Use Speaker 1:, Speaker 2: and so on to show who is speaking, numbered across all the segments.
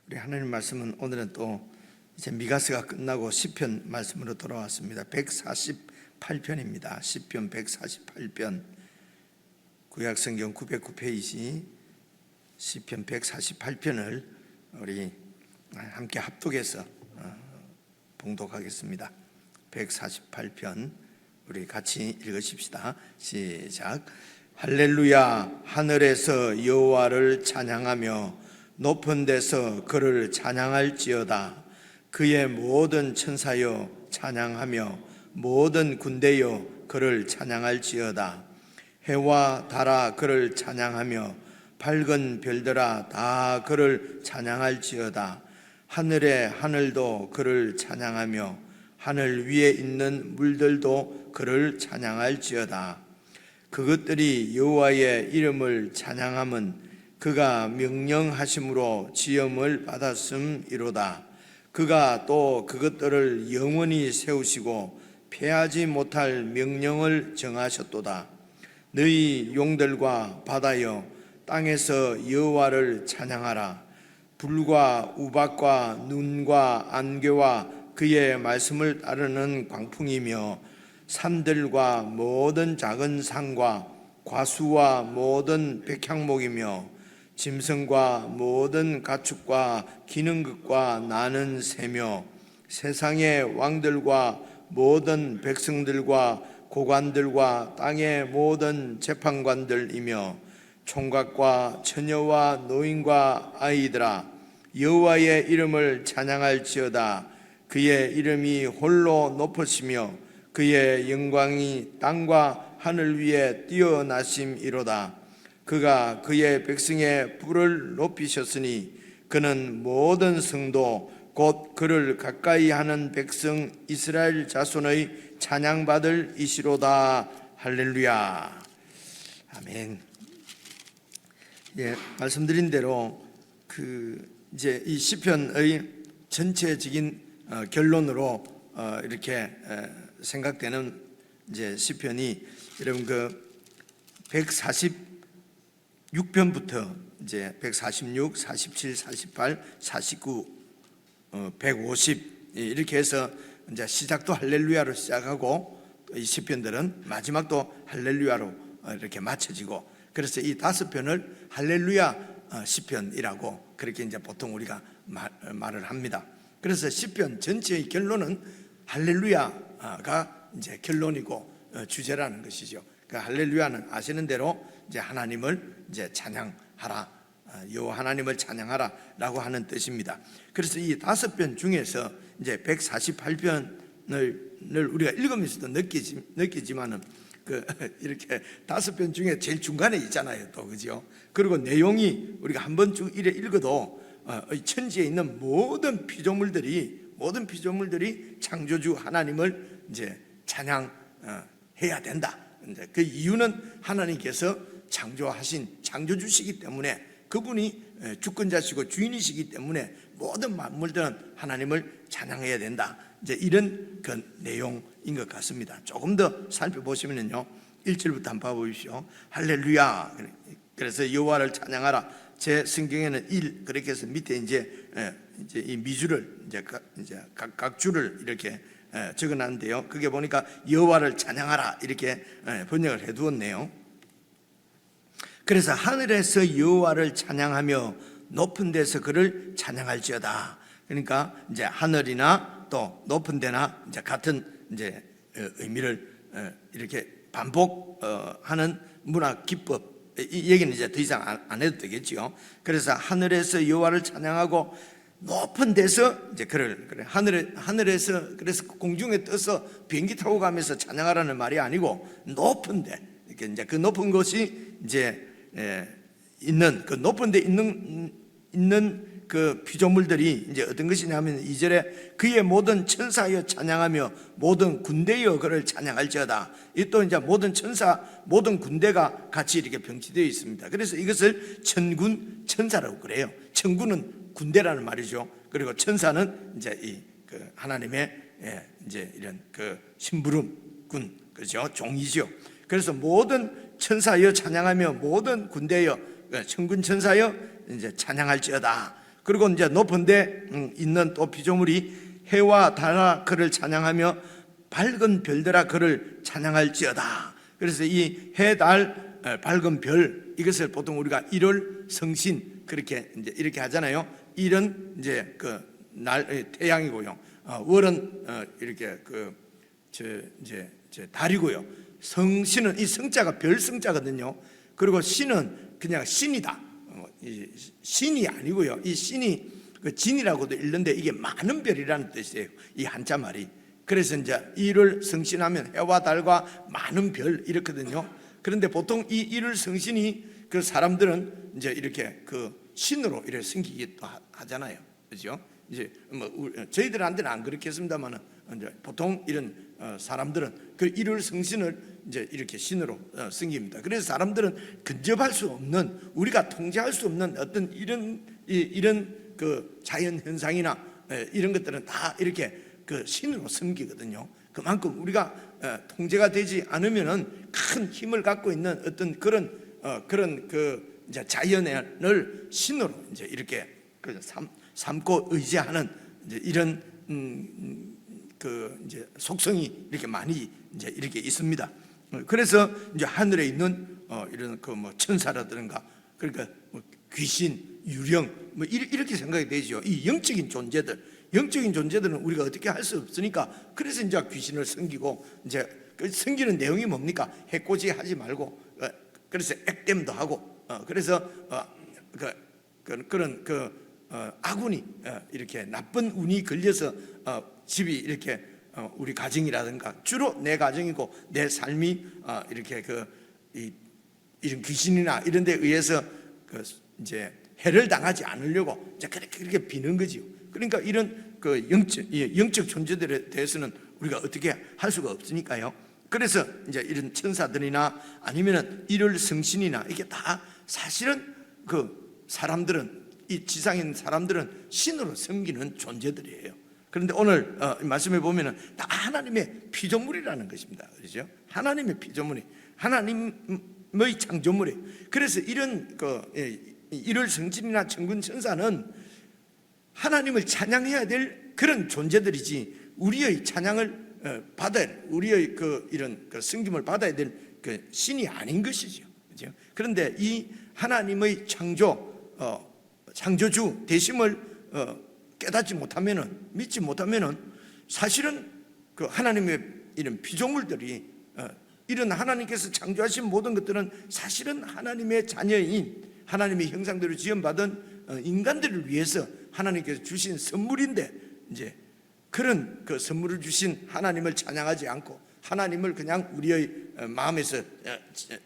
Speaker 1: 우리 하나님 말씀은 오늘은 또 이제 미가서가 끝나고 시편 말씀으로 돌아왔습니다. 148편입니다. 시편 148편, 구약성경 909페이지 시편 148편을 우리 함께 합독해서 봉독하겠습니다. 148편 우리 같이 읽으십시다. 시작. 할렐루야. 하늘에서 여호와를 찬양하며 높은 데서 그를 찬양할지어다. 그의 모든 천사여 찬양하며 모든 군대여 그를 찬양할지어다. 해와 달아 그를 찬양하며 밝은 별들아 다 그를 찬양할지어다. 하늘의 하늘도 그를 찬양하며 하늘 위에 있는 물들도 그를 찬양할지어다. 그것들이 여호와의 이름을 찬양함은 그가 명령하심으로 지음을 받았음이로다. 그가 또 그것들을 영원히 세우시고 패하지 못할 명령을 정하셨도다. 너희 용들과 바다여 땅에서 여호와를 찬양하라. 불과 우박과 눈과 안개와 그의 말씀을 따르는 광풍이며 산들과 모든 작은 산과 과수와 모든 백향목이며 짐승과 모든 가축과 기는 것과 나는 새며 세상의 왕들과 모든 백성들과 고관들과 땅의 모든 재판관들이며 총각과 처녀와 노인과 아이들아 여호와의 이름을 찬양할지어다. 그의 이름이 홀로 높으시며 그의 영광이 땅과 하늘 위에 뛰어나심이로다. 그가 그의 백성의 뿔을 높이셨으니 그는 모든 성도 곧 그를 가까이 하는 백성 이스라엘 자손의 찬양받을 이시로다. 할렐루야. 아멘. 예, 말씀드린 대로 이제 이 시편의 전체적인 결론으로 이렇게 생각되는 이제 시편이 여러분 146편부터 이제 146, 47, 48, 49, 150 이렇게 해서 이제 시작도 할렐루야로 시작하고 이 시편들은 마지막도 할렐루야로 이렇게 맞춰지고 그래서 이 5편을 할렐루야 시편이라고 그렇게 이제 보통 우리가 말을 합니다. 그래서 시편 전체의 결론은 할렐루야가 이제 결론이고 주제라는 것이죠. 그러니까 할렐루야는 아시는 대로 이제 하나님을 이제 찬양하라, 여호와 하나님을 찬양하라라고 하는 뜻입니다. 그래서 이 5편 중에서 이제 148편을 우리가 읽으면서도 느끼지만은 이렇게 5편 중에 제일 중간에 있잖아요, 또 그죠? 그리고 내용이 우리가 한번 쭉 이래 읽어도 천지에 있는 모든 피조물들이 창조주 하나님을 이제 찬양해야 된다. 그 이유는 하나님께서 창조하신 창조주시기 때문에 그분이 주권자시고 주인이시기 때문에 모든 만물들은 하나님을 찬양해야 된다. 이제 이런 그 내용인 것 같습니다. 조금 더 살펴보시면요, 1절부터 한번 봐보십시오. 할렐루야. 그래서 여호와를 찬양하라. 제 성경에는 1 그렇게 해서 밑에 이제 이 미주를 이제 각 줄을 이렇게 적어놨는데요. 그게 보니까 여호와를 찬양하라 이렇게 번역을 해두었네요. 그래서 하늘에서 여호와를 찬양하며 높은 데서 그를 찬양할지어다. 그러니까 이제 하늘이나 또 높은 데나 이제 같은 이제 의미를 이렇게 반복하는 문학 기법. 이 얘기는 이제 더 이상 안 해도 되겠죠. 그래서 하늘에서 여호와를 찬양하고 높은 데서 이제 하늘에서 그래서 공중에 떠서 비행기 타고 가면서 찬양하라는 말이 아니고 높은데 이렇게 이제 그 높은 곳이 이제 있는 그 높은 데 있는 그 피조물들이 이제 어떤 것이냐면 2절에 그의 모든 천사여 찬양하며 모든 군대여 그를 찬양할지어다. 이 또 이제 모든 천사 모든 군대가 같이 이렇게 병치되어 있습니다. 그래서 이것을 천군 천사라고 그래요. 천군은 군대라는 말이죠. 그리고 천사는 이제 하나님의 이제 이런 심부름군 그렇죠, 종이죠. 그래서 모든 천사여 찬양하며 모든 군대여 천군 천사여 이제 찬양할지어다. 그리고 이제 높은 데 있는 또 피조물이 해와 달아 그를 찬양하며 밝은 별들아 그를 찬양할지어다. 그래서 이 해, 달, 밝은 별, 이것을 보통 우리가 일월 성신 그렇게 이제 이렇게 하잖아요. 일은 이제 그 날 태양이고요. 월은 이렇게 이제 달이고요. 성신은 이 성자가 별 성자거든요. 그리고 신은 그냥 신이다. 신이 아니고요. 이 신이 그 진이라고도 읽는데 이게 많은 별이라는 뜻이에요. 이 한자 말이. 그래서 이제 일을 성신하면 해와 달과 많은 별 이렇거든요. 그런데 보통 이 일을 성신이 그 사람들은 이제 이렇게 그 신으로 이렇게 섬기기도 하잖아요. 그렇죠? 이제 뭐 저희들한테는 안 그렇겠습니다만은 이제 보통 이런 사람들은 그 일을 성신을 이제 이렇게 신으로 섬깁니다. 그래서 사람들은 근접할 수 없는, 우리가 통제할 수 없는 어떤 이런 그 자연 현상이나 이런 것들은 다 이렇게 그 신으로 섬기거든요. 그만큼 우리가 통제가 되지 않으면은 큰 힘을 갖고 있는 어떤 그런 그 이제 자연을 신으로 이제 이렇게 그 삼고 의지하는 이제 이런 그 이제 속성이 이렇게 많이 이제 이렇게 있습니다. 그래서 이제 하늘에 있는 이런 그 뭐 천사라든가 그러니까 뭐 귀신, 유령 뭐 이렇게 생각이 되죠. 이 영적인 존재들은 우리가 어떻게 할 수 없으니까 그래서 이제 귀신을 섬기고 이제 그 섬기는 내용이 뭡니까? 해코지 하지 말고 그래서 액땜도 하고 그래서 그런 아군이 이렇게 나쁜 운이 걸려서 집이 이렇게 우리 가정이라든가 주로 내 가정이고 내 삶이 이렇게 이런 귀신이나 이런 데 의해서 이제 해를 당하지 않으려고 이제 그렇게 비는 거지요. 그러니까 이런 그 영적 존재들에 대해서는 우리가 어떻게 할 수가 없으니까요. 그래서 이제 이런 천사들이나 아니면은 일월 성신이나 이게 다 사실은 그 사람들은 이 지상에 있는 사람들은 신으로 섬기는 존재들이에요. 그런데 오늘 말씀해 보면은 다 하나님의 피조물이라는 것입니다. 그렇죠? 하나님의 피조물이 하나님의 창조물이에요. 그래서 이런 일월 성신이나 천군 천사는 하나님을 찬양해야 될 그런 존재들이지 우리의 찬양을 받아야 우리의 이런 섬김을 받아야 될 그 신이 아닌 것이죠. 그렇죠? 그런데 이 하나님의 창조주 되심을 깨닫지 못하면은 믿지 못하면은 사실은 그 하나님의 이런 피조물들이 이런 하나님께서 창조하신 모든 것들은 사실은 하나님의 자녀인 하나님의 형상대로 지음받은 인간들을 위해서 하나님께서 주신 선물인데 이제 그런 그 선물을 주신 하나님을 찬양하지 않고 하나님을 그냥 우리의 마음에서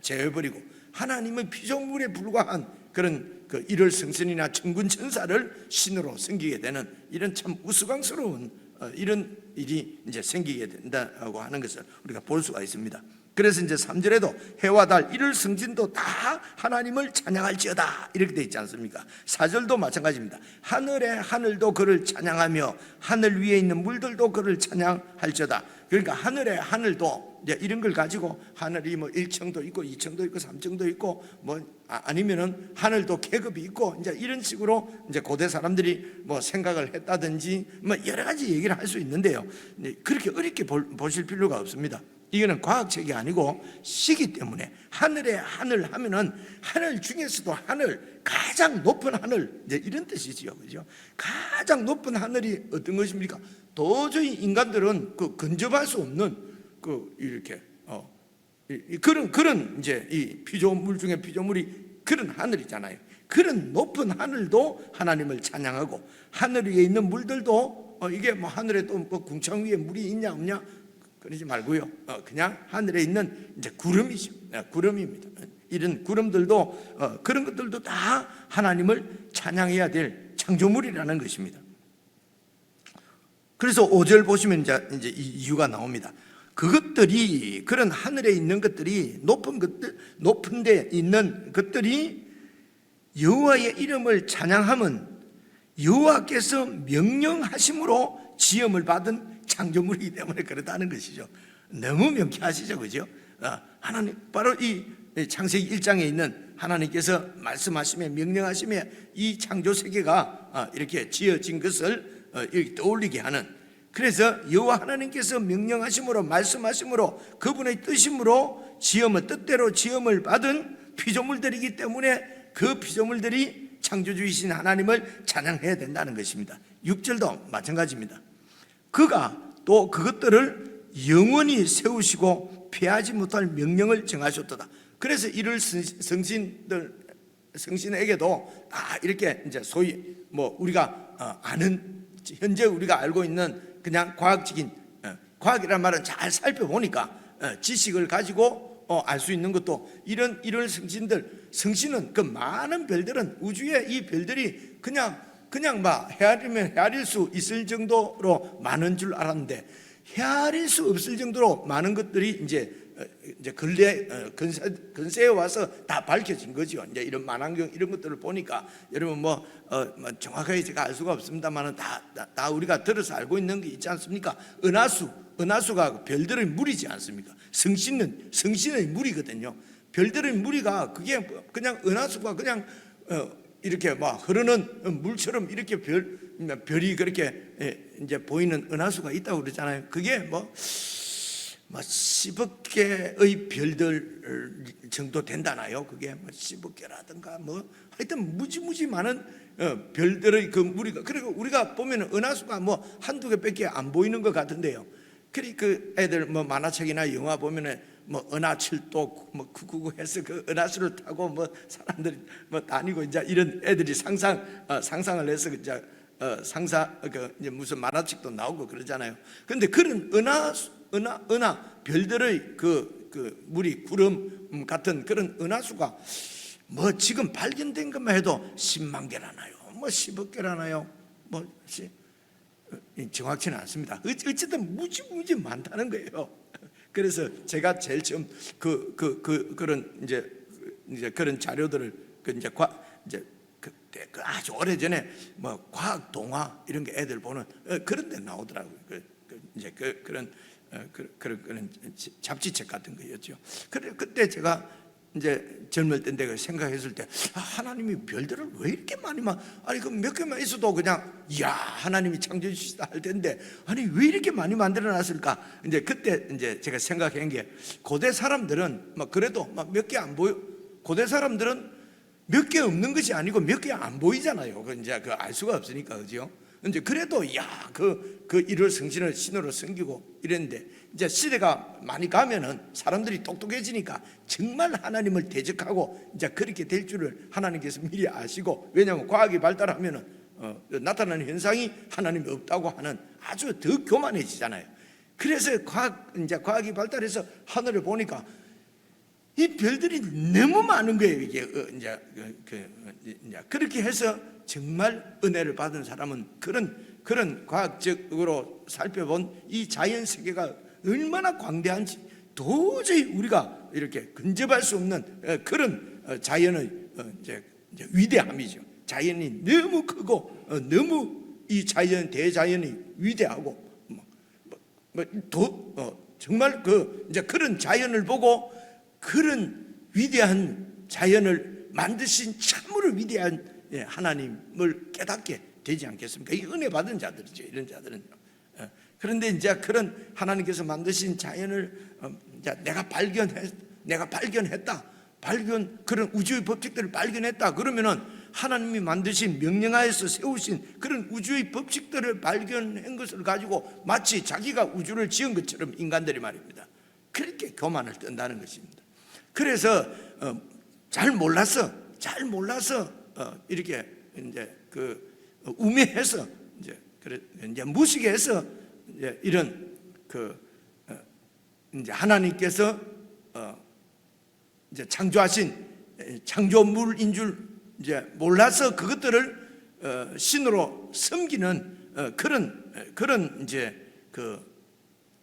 Speaker 1: 제어버리고 하나님의 피조물에 불과한 그런 그 일월 성신이나 천군 천사를 신으로 섬기게 되는 이런 참 우스꽝스러운 이런 일이 이제 생기게 된다고 하는 것을 우리가 볼 수가 있습니다. 그래서 이제 3절에도 해와 달 일월 성신도 다 하나님을 찬양할지어다 이렇게 돼 있지 않습니까? 4절도 마찬가지입니다. 하늘의 하늘도 그를 찬양하며 하늘 위에 있는 물들도 그를 찬양할지어다. 그러니까 하늘의 하늘도 이제 이런 걸 가지고 하늘이 뭐 1층도 있고 2층도 있고 3층도 있고 뭐 아니면은 하늘도 계급이 있고 이제 이런 식으로 이제 고대 사람들이 뭐 생각을 했다든지 뭐 여러 가지 얘기를 할 수 있는데요. 그렇게 어렵게 보실 필요가 없습니다. 이거는 과학책이 아니고 시기 때문에 하늘의 하늘 하면은 하늘 중에서도 하늘 가장 높은 하늘 이제 이런 뜻이지요, 그죠? 가장 높은 하늘이 어떤 것입니까? 도저히 인간들은 근접할 수 없는 이렇게 그런 이제 이 피조물 중에 피조물이 그런 하늘이잖아요. 그런 높은 하늘도 하나님을 찬양하고 하늘 위에 있는 물들도 이게 뭐 하늘에 또 뭐 궁창 위에 물이 있냐 없냐 그러지 말고요. 그냥 하늘에 있는 이제 구름이죠. 구름입니다. 이런 구름들도 그런 것들도 다 하나님을 찬양해야 될 창조물이라는 것입니다. 그래서 5절 보시면 이제 이 이유가 나옵니다. 그것들이 그런 하늘에 있는 것들이 높은 데 있는 것들이 여호와의 이름을 찬양함은 여호와께서 명령하심으로 지음을 받은 창조물이기 때문에 그렇다는 것이죠. 너무 명쾌하시죠, 그죠? 하나님 바로 이 창세기 1장에 있는 하나님께서 말씀하시며 명령하시며 이 창조 세계가 이렇게 지어진 것을 이렇게 떠올리게 하는, 그래서 여호와 하나님께서 명령하심으로 말씀하심으로 그분의 뜻임으로 지음을 뜻대로 지음을 받은 피조물들이기 때문에 그 피조물들이 창조주이신 하나님을 찬양해야 된다는 것입니다. 6절도 마찬가지입니다. 그가 또 그것들을 영원히 세우시고 피하지 못할 명령을 정하셨도다. 그래서 이를 성신에게도 이렇게 이제 소위 우리가 아는, 현재 우리가 알고 있는 그냥 과학적인, 과학이란 말은 잘 살펴보니까 지식을 가지고 알 수 있는 것도 이런 성신은 그 많은 별들은, 우주에 이 별들이 그냥 막 헤아리면 헤아릴 수 있을 정도로 많은 줄 알았는데, 헤아릴 수 없을 정도로 많은 것들이 이제 근세에 와서 다 밝혀진 거죠. 이제 이런 만환경 이런 것들을 보니까 여러분 정확하게 제가 알 수가 없습니다만은 다 우리가 들어서 알고 있는 게 있지 않습니까? 은하수가 별들의 무리지 않습니까? 성신의 무리거든요. 별들의 무리가 그게 그냥 은하수가 그냥 이렇게 막 흐르는 물처럼 이렇게 별이 그렇게 이제 보이는 은하수가 있다고 그러잖아요. 그게 10억 개의 별들 정도 된다나요? 그게 10억 개라든가 하여튼 무지무지 많은 별들의 그 무리가, 그리고 우리가 보면 은하수가 한두 개밖에 안 보이는 것 같은데요. 그 애들 만화책이나 영화 보면은 은하철도 999 해서 그 은하수를 타고 사람들이 다니고 이제 이런 애들이 상상을 해서 이제 이제 무슨 만화책도 나오고 그러잖아요. 그런데 그런 별들의 그 무리 구름 같은 그런 은하수가 지금 발견된 것만 해도 10만 개라나요? 10억 개라나요? 정확치는 않습니다. 어쨌든 무지 많다는 거예요. 그래서 제가 제일 처음 그런 이제 그런 자료들을 아주 오래 전에 과학 동화 이런 게 애들 보는 그런 데 나오더라고요. 그런 잡지책 같은 거였죠. 그때 제가 이제 젊을 때인데 생각했을 때 하나님이 별들을 왜 이렇게 많이 아니 그 몇 개만 있어도 그냥 하나님이 창조해 주시다 할 텐데 아니 왜 이렇게 많이 만들어 놨을까? 이제 그때 이제 제가 생각한 게, 고대 사람들은 그래도 몇 개 안 보여. 고대 사람들은 몇 개 없는 것이 아니고 몇 개 안 보이잖아요. 이제 알 수가 없으니까, 그죠? 이제 그래도 그 일월 성신을 신으로 섬기고 이랬는데, 이제 시대가 많이 가면은 사람들이 똑똑해지니까 정말 하나님을 대적하고 이제 그렇게 될 줄을 하나님께서 미리 아시고, 왜냐하면 과학이 발달하면은 나타나는 현상이 하나님이 없다고 하는 아주 더 교만해지잖아요. 그래서 과학이 발달해서 하늘을 보니까 이 별들이 너무 많은 거예요. 이게 이제 그렇게 해서 정말 은혜를 받은 사람은 그런 과학적으로 살펴본 이 자연 세계가 얼마나 광대한지 도저히 우리가 이렇게 근접할 수 없는 그런 자연의 이제 위대함이죠. 자연이 너무 크고 너무 이 대자연이 위대하고 정말 이제 그런 자연을 보고 그런 위대한 자연을 만드신 참으로 위대한 하나님을 깨닫게 되지 않겠습니까? 이 은혜 받은 자들이죠. 이런 자들은. 그런데 이제 그런 하나님께서 만드신 자연을 내가 발견했다. 그런 우주의 법칙들을 발견했다. 그러면은 하나님이 만드신 명령하에서 세우신 그런 우주의 법칙들을 발견한 것을 가지고 마치 자기가 우주를 지은 것처럼 인간들이 말입니다. 그렇게 교만을 뜬다는 것입니다. 그래서 잘 몰라서 이렇게 이제 우매해서 이제 무식해서 이런 이제 하나님께서 이제 창조하신 창조물인 줄 이제 몰라서 그것들을 신으로 섬기는 그런 이제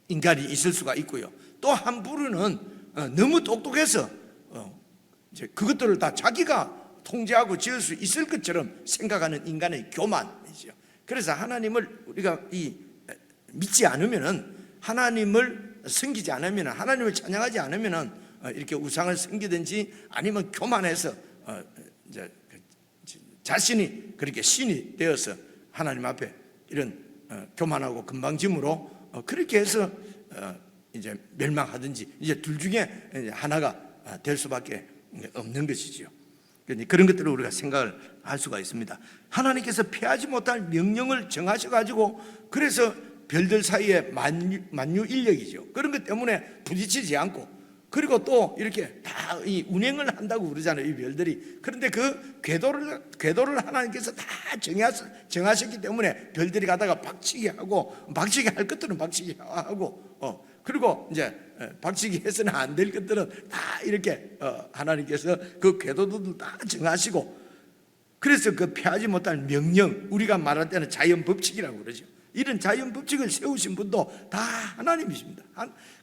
Speaker 1: 인간이 있을 수가 있고요. 또 한 부류는 너무 똑똑해서 이제 그것들을 다 자기가 통제하고 지을 수 있을 것처럼 생각하는 인간의 교만이죠. 그래서 하나님을 우리가 믿지 않으면은, 하나님을 섬기지 않으면은, 하나님을 찬양하지 않으면은 이렇게 우상을 섬기든지 아니면 교만해서 이제 자신이 그렇게 신이 되어서 하나님 앞에 이런 교만하고 건방짐으로 그렇게 해서 이제 멸망하든지 이제 둘 중에 이제 하나가 될 수밖에 없는 것이지요. 그런 것들을 우리가 생각을 할 수가 있습니다. 하나님께서 피하지 못할 명령을 정하셔가지고 그래서 별들 사이에 만유 인력이죠. 그런 것 때문에 부딪히지 않고 그리고 또 이렇게 다 이 운행을 한다고 그러잖아요, 이 별들이. 그런데 그 궤도를 하나님께서 다 정하셨기 때문에 별들이 가다가 박치기 하고 박치기 할 것들은 박치기 하고 그리고 이제 박치기 해서는 안 될 것들은 다 이렇게 하나님께서 그 궤도도 다 정하시고 그래서 그 피하지 못할 명령, 우리가 말할 때는 자연 법칙이라고 그러죠. 이런 자연 법칙을 세우신 분도 다 하나님이십니다.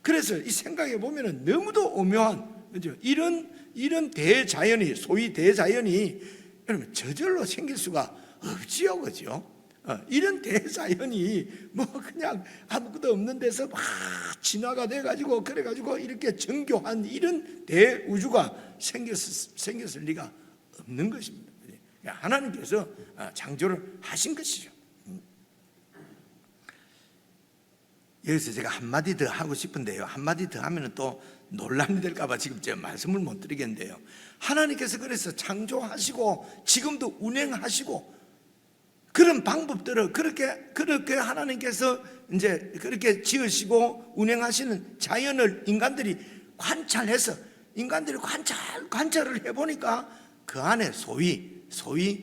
Speaker 1: 그래서 이 생각해 보면은 너무도 오묘한, 그죠? 이런 대자연이, 소위 대자연이 여러분 저절로 생길 수가 없지요, 그죠? 이런 대자연이 뭐 그냥 아무것도 없는 데서 막 진화가 돼가지고 그래가지고 이렇게 정교한 이런 대우주가 생겼을 리가 없는 것입니다. 하나님께서 창조를 하신 것이죠. 여기서 제가 한마디 더 하고 싶은데요, 한마디 더 하면 또 논란이 될까봐 지금 제가 말씀을 못 드리겠는데요, 하나님께서 그래서 창조하시고 지금도 운행하시고 그런 방법들을 그렇게 하나님께서 이제 그렇게 지으시고 운행하시는 자연을 인간들이 관찰해서 인간들이 관찰을 해보니까 그 안에 소위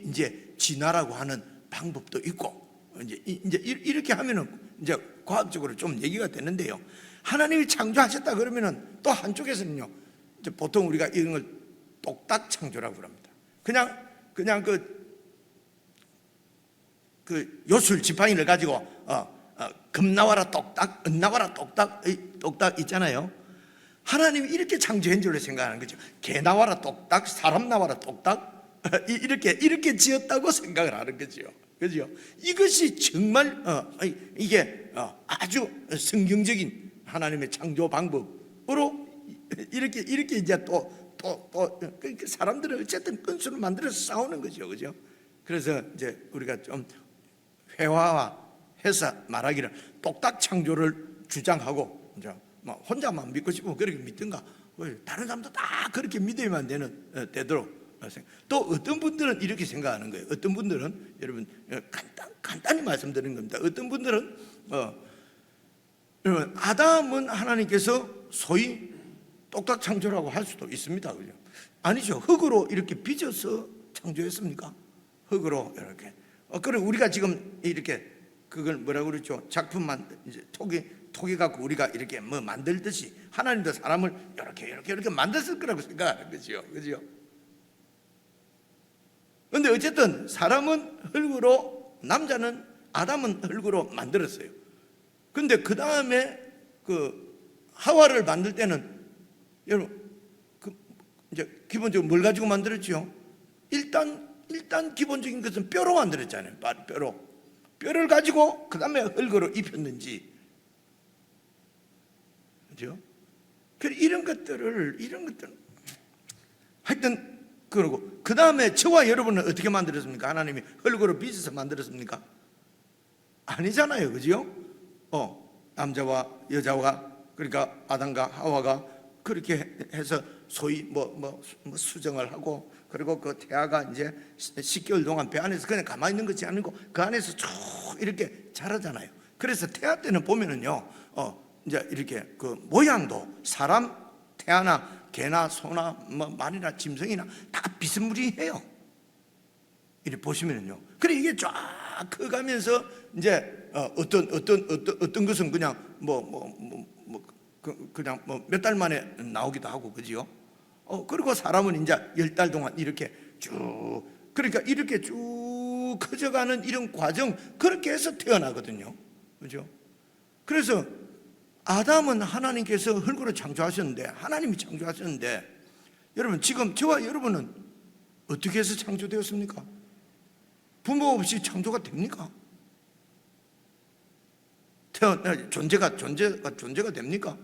Speaker 1: 이제 진화라고 하는 방법도 있고 이제 이렇게 하면은 이제 과학적으로 좀 얘기가 되는데요. 하나님이 창조하셨다 그러면은 또 한쪽에서는요, 이제 보통 우리가 이런 걸 똑딱 창조라고 합니다. 그냥 그 요술 지팡이를 가지고 금 나와라 똑딱, 은 나와라 똑딱 있잖아요. 하나님이 이렇게 창조한 줄로 생각하는 거죠. 개 나와라 똑딱, 사람 나와라 똑딱 이렇게 지었다고 생각을 하는 거죠. 그죠? 이것이 정말 이게 아주 성경적인 하나님의 창조 방법으로 이렇게 이제 또 사람들은 어쨌든 건수를 만들어서 싸우는 거죠, 그죠? 그래서 이제 우리가 좀 회화해서 말하기를 똑딱 창조를 주장하고 이제 뭐 혼자만 믿고 싶으면 그렇게 믿든가 다른 사람도 다 그렇게 믿어야만 되도록. 또 어떤 분들은 이렇게 생각하는 거예요. 어떤 분들은 여러분 간단히 말씀드리는 겁니다. 어떤 분들은 여러분 아담은 하나님께서 소위 똑딱 창조라고 할 수도 있습니다, 그죠? 아니죠. 흙으로 이렇게 빚어서 창조했습니까? 흙으로 이렇게. 그럼 우리가 지금 이렇게 그걸 뭐라고 그러죠? 작품만 이제 토기 갖고 우리가 이렇게 뭐 만들듯이 하나님도 사람을 이렇게 만들었을 거라고 생각하는 거죠, 그죠? 근데 어쨌든 사람은 흙으로, 남자는 아담은 흙으로 만들었어요. 근데 그 다음에 그 하와를 만들 때는 여러분 이제 기본적으로 뭘 가지고 만들었죠? 일단 기본적인 것은 뼈로 만들었잖아요. 뼈를 가지고 그 다음에 흙으로 입혔는지, 그죠? 이런 것들 하여튼 그러고 그 다음에 저와 여러분은 어떻게 만들었습니까? 하나님이 흙으로 빚어서 만들었습니까? 아니잖아요, 그죠? 남자와 여자와 그러니까 아담과 하와가 그렇게 해서 소위 뭐 수정을 하고 그리고 그 태아가 이제 10개월 동안 배 안에서 그냥 가만히 있는 것이 아니고 그 안에서 쭉 이렇게 자라잖아요. 그래서 태아 때는 보면은요, 이제 이렇게 그 모양도 사람 태아나 개나 소나 뭐 말이나 짐승이나 다 비스무리해요. 이렇게 보시면은요. 그래 이게 쫙 커가면서 이제 어떤 것은 그냥 그냥 몇 달 만에 나오기도 하고, 그지요? 그리고 사람은 이제 10달 동안 이렇게 쭉, 그러니까 이렇게 쭉 커져가는 이런 과정, 그렇게 해서 태어나거든요, 그죠? 그래서 아담은 하나님께서 흙으로 창조하셨는데, 하나님이 창조하셨는데, 여러분 지금 저와 여러분은 어떻게 해서 창조되었습니까? 부모 없이 창조가 됩니까? 존재가 됩니까?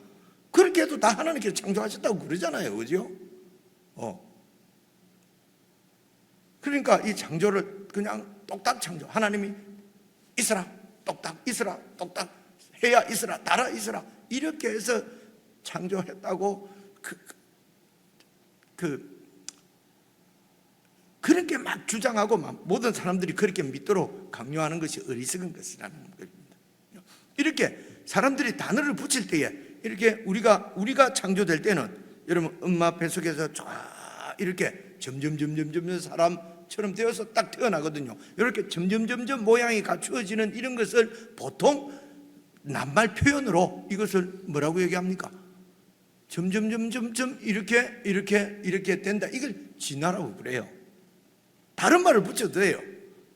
Speaker 1: 그렇게 해도 다 하나님께서 창조하셨다고 그러잖아요. 그죠? 그러니까 이 창조를 그냥 똑딱 창조. 하나님이 있어라, 똑딱, 있어라, 똑딱, 해야 있어라, 달아 있어라, 이렇게 해서 창조했다고 그렇게 막 주장하고 막 모든 사람들이 그렇게 믿도록 강요하는 것이 어리석은 것이라는 겁니다. 이렇게 사람들이 단어를 붙일 때에 이렇게 우리가 창조될 때는 여러분 엄마 뱃속에서 쫙 이렇게 점점 사람처럼 되어서 딱 태어나거든요. 이렇게 점점 모양이 갖추어지는 이런 것을 보통 낱말 표현으로 이것을 뭐라고 얘기합니까? 점점 이렇게 된다. 이걸 진화라고 그래요. 다른 말을 붙여도 돼요.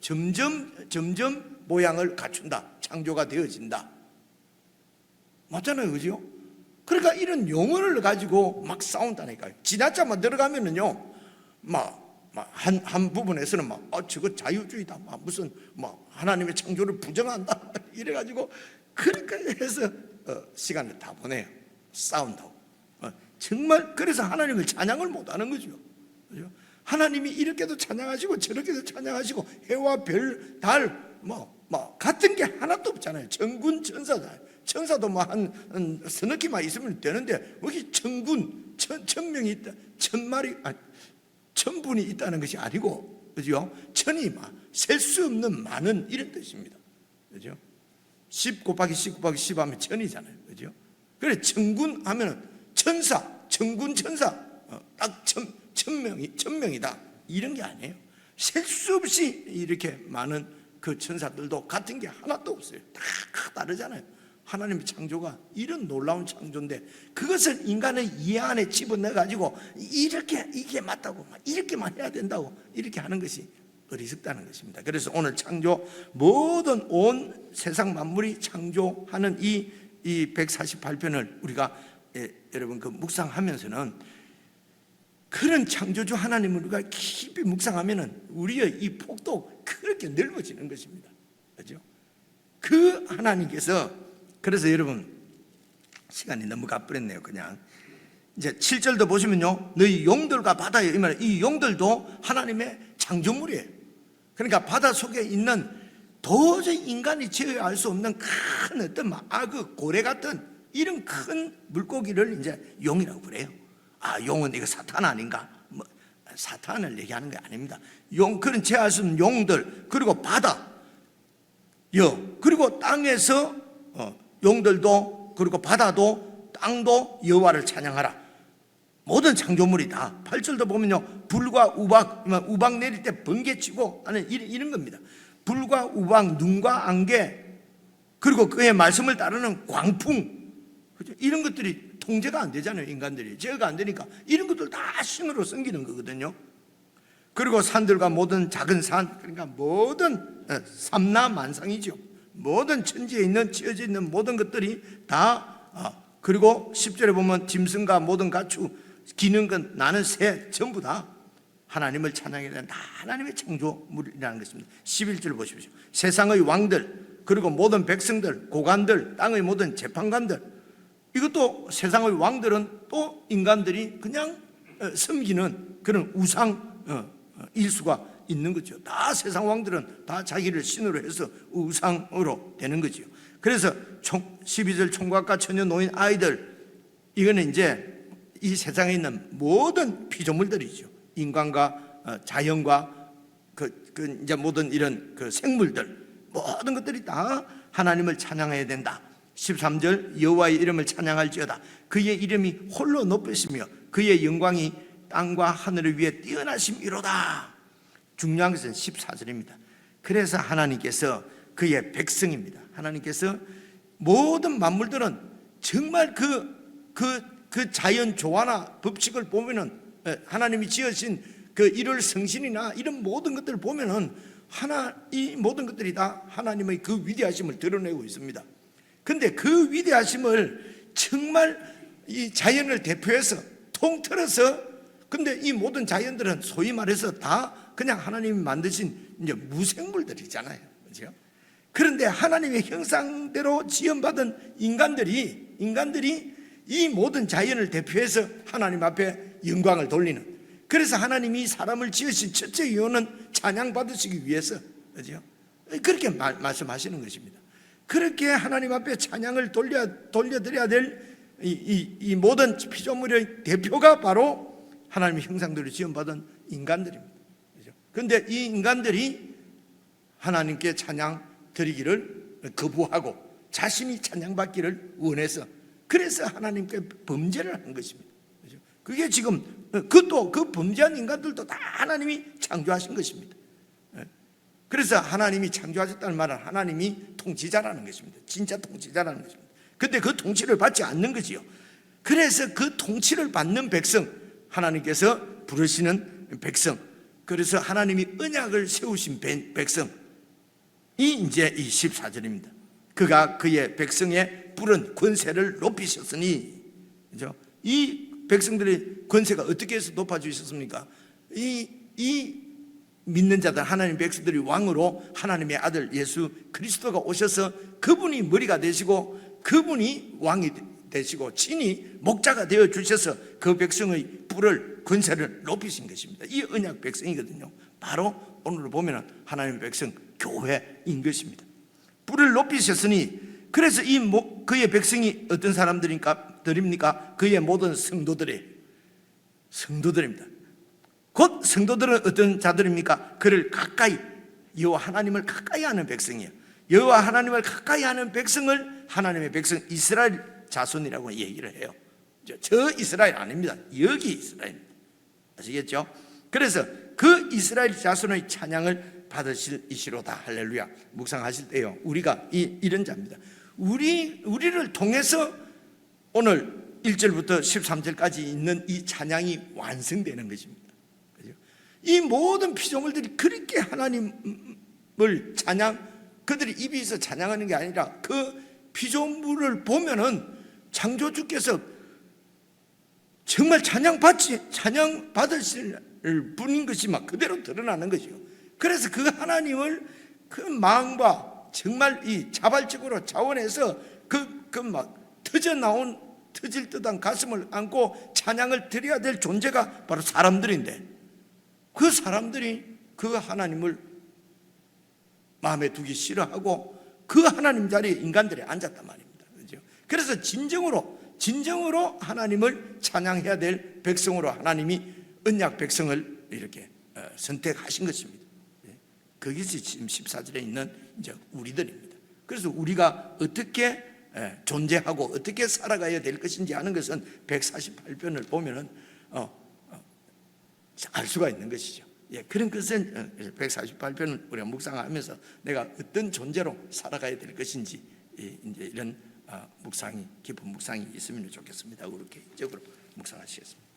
Speaker 1: 점점 모양을 갖춘다. 창조가 되어진다. 맞잖아요, 그죠? 그러니까 이런 용어를 가지고 막 싸운다니까요. 지나자만 들어가면은요, 한 부분에서는 저거 자유주의다, 무슨 하나님의 창조를 부정한다, 이래가지고 그렇게 해서 시간을 다 보내요. 싸운다고. 정말 그래서 하나님을 찬양을 못하는 거죠. 그죠? 하나님이 이렇게도 찬양하시고 저렇게도 찬양하시고 해와 별, 달, 같은 게 하나도 없잖아요. 천군 천사다. 천사도 한 서너 개만 있으면 되는데 여기 천군, 천명이 있다, 천분이 있다는 것이 아니고, 그죠? 천이 셀 수 없는 많은 이런 뜻입니다. 그죠? 10 곱하기 10 곱하기 10 하면 천이잖아요. 그죠? 그래, 천군 하면은 천사, 천군 천사, 딱 천명이다. 이런 게 아니에요. 셀 수 없이 이렇게 많은 그 천사들도 같은 게 하나도 없어요. 다 다르잖아요. 하나님의 창조가 이런 놀라운 창조인데 그것을 인간의 이해 안에 집어넣어가지고 이게 맞다고 이렇게만 해야 된다고 이렇게 하는 것이 어리석다는 것입니다. 그래서 오늘 창조, 모든 온 세상 만물이 창조하는 이 148편을 우리가 여러분 묵상하면서는 그런 창조주 하나님을 우리가 깊이 묵상하면은 우리의 이 폭도 그렇게 넓어지는 것입니다. 그렇죠? 그 하나님께서, 그래서 여러분 시간이 너무 가버렸네요. 그냥 이제 7절도 보시면요, 너희 용들과 바다에 임하는 이 용들도 하나님의 창조물이에요. 그러니까 바다 속에 있는 도저히 인간이 제어할 알 수 없는 큰 어떤 악어, 고래 같은 이런 큰 물고기를 이제 용이라고 그래요. 용은 이거 사탄 아닌가? 사탄을 얘기하는 게 아닙니다. 그런 제어할 수 없는 용들, 그리고 바다, 그리고 땅에서 용들도, 그리고 바다도, 땅도 여호와를 찬양하라. 모든 창조물이 다. 8절도 보면요, 불과 우박 내릴 때 번개치고 하는 이런 겁니다. 불과 우박, 눈과 안개, 그리고 그의 말씀을 따르는 광풍, 그렇죠? 이런 것들이 통제가 안 되잖아요. 인간들이 제어가 안 되니까 이런 것들 다 신으로 섬기는 거거든요. 그리고 산들과 모든 작은 산, 그러니까 모든 삼라만상이죠. 모든 천지에 있는, 지어져 있는 모든 것들이 다, 그리고 10절에 보면 짐승과 모든 가축, 기는 건, 나는 새, 전부 다 하나님을 찬양해야 된다. 하나님의 창조물이라는 것입니다. 11절 보십시오. 세상의 왕들, 그리고 모든 백성들, 고관들, 땅의 모든 재판관들, 이것도 세상의 왕들은 또 인간들이 그냥 섬기는 그런 우상 일수가 있는 거죠. 다 세상 왕들은 다 자기를 신으로 해서 우상으로 되는 거죠. 그래서 12절 총각과 처녀, 노인, 아이들, 이거는 이제 이 세상에 있는 모든 피조물들이죠. 인간과 자연과 이제 모든 이런 생물들, 모든 것들이 다 하나님을 찬양해야 된다. 13절 여호와의 이름을 찬양할지어다. 그의 이름이 홀로 높으시며 그의 영광이 땅과 하늘을 위해 뛰어나심이로다. 중요한 것은 14절입니다. 그래서 하나님께서 그의 백성입니다. 하나님께서 모든 만물들은 정말 그 자연 조화나 법칙을 보면은, 하나님이 지으신 그 일월 성신이나 이런 모든 것들을 보면은 이 모든 것들이 다 하나님의 그 위대하심을 드러내고 있습니다. 근데 그 위대하심을 정말 이 자연을 대표해서 통틀어서, 근데 이 모든 자연들은 소위 말해서 다 그냥 하나님이 만드신 이제 무생물들이잖아요. 그렇죠? 그런데 하나님의 형상대로 지음받은 인간들이 이 모든 자연을 대표해서 하나님 앞에 영광을 돌리는, 그래서 하나님이 사람을 지으신 첫째 이유는 찬양 받으시기 위해서, 그죠? 그렇게 말씀하시는 것입니다. 그렇게 하나님 앞에 찬양을 돌려드려야 될 이 모든 피조물의 대표가 바로 하나님의 형상대로 지음받은 인간들입니다. 그런데 이 인간들이 하나님께 찬양 드리기를 거부하고 자신이 찬양받기를 원해서, 그래서 하나님께 범죄를 한 것입니다. 그게 지금 그 범죄한 인간들도 다 하나님이 창조하신 것입니다. 그래서 하나님이 창조하셨다는 말은 하나님이 통치자라는 것입니다. 진짜 통치자라는 것입니다. 근데 그 통치를 받지 않는 거지요. 그래서 그 통치를 받는 백성, 하나님께서 부르시는 백성, 그래서 하나님이 언약을 세우신 백성이 이제 이 14절입니다. 그가 그의 백성의 뿔은 권세를 높이셨으니, 그죠? 이 백성들의 권세가 어떻게 해서 높아지셨습니까? 이 믿는 자들, 하나님 백성들이 왕으로 하나님의 아들 예수 그리스도가 오셔서 그분이 머리가 되시고 그분이 왕이 되시고 친히 목자가 되어 주셔서 그 백성의 뿔을 권세를 높이신 것입니다. 이 언약 백성이거든요. 바로 오늘 보면 하나님의 백성 교회인 것입니다. 뿔을 높이셨으니, 그래서 그의 백성이 어떤 사람들입니까? 그의 모든 성도들입니다. 곧 성도들은 어떤 자들입니까? 그를 가까이, 여호와 하나님을 가까이 하는 백성이에요. 여호와 하나님을 가까이 하는 백성을 하나님의 백성 이스라엘 자손이라고 얘기를 해요. 저 이스라엘 아닙니다. 여기 이스라엘입니다. 아시겠죠? 그래서 그 이스라엘 자손의 찬양을 받으실 이시로다. 할렐루야. 묵상하실 때요, 우리가 이런 자입니다. 우리를 통해서 오늘 1절부터 13절까지 있는 이 찬양이 완성되는 것입니다. 그죠? 이 모든 피조물들이 그렇게 하나님을 그들이 입에서 찬양하는 게 아니라 그 피조물을 보면은 창조주께서 정말 찬양받으실 분인 것이 막 그대로 드러나는 것이요. 그래서 그 하나님을 그 마음과 정말 이 자발적으로 자원해서 막 터질 듯한 가슴을 안고 찬양을 드려야 될 존재가 바로 사람들인데, 그 사람들이 그 하나님을 마음에 두기 싫어하고 그 하나님 자리에 인간들이 앉았단 말입니다. 그렇죠? 그래서 진정으로 하나님을 찬양해야 될 백성으로 하나님이 언약 백성을 이렇게 선택하신 것입니다. 그것이 지금 14절에 있는 이제 우리들입니다. 그래서 우리가 어떻게 존재하고 어떻게 살아가야 될 것인지 하는 것은 148편을 보면은 알 수가 있는 것이죠. 그런 것은 148편을 우리가 묵상하면서 내가 어떤 존재로 살아가야 될 것인지 이제 이런 묵상이, 깊은 묵상이 있으면 좋겠습니다. 그렇게 적으로 묵상하시겠습니다.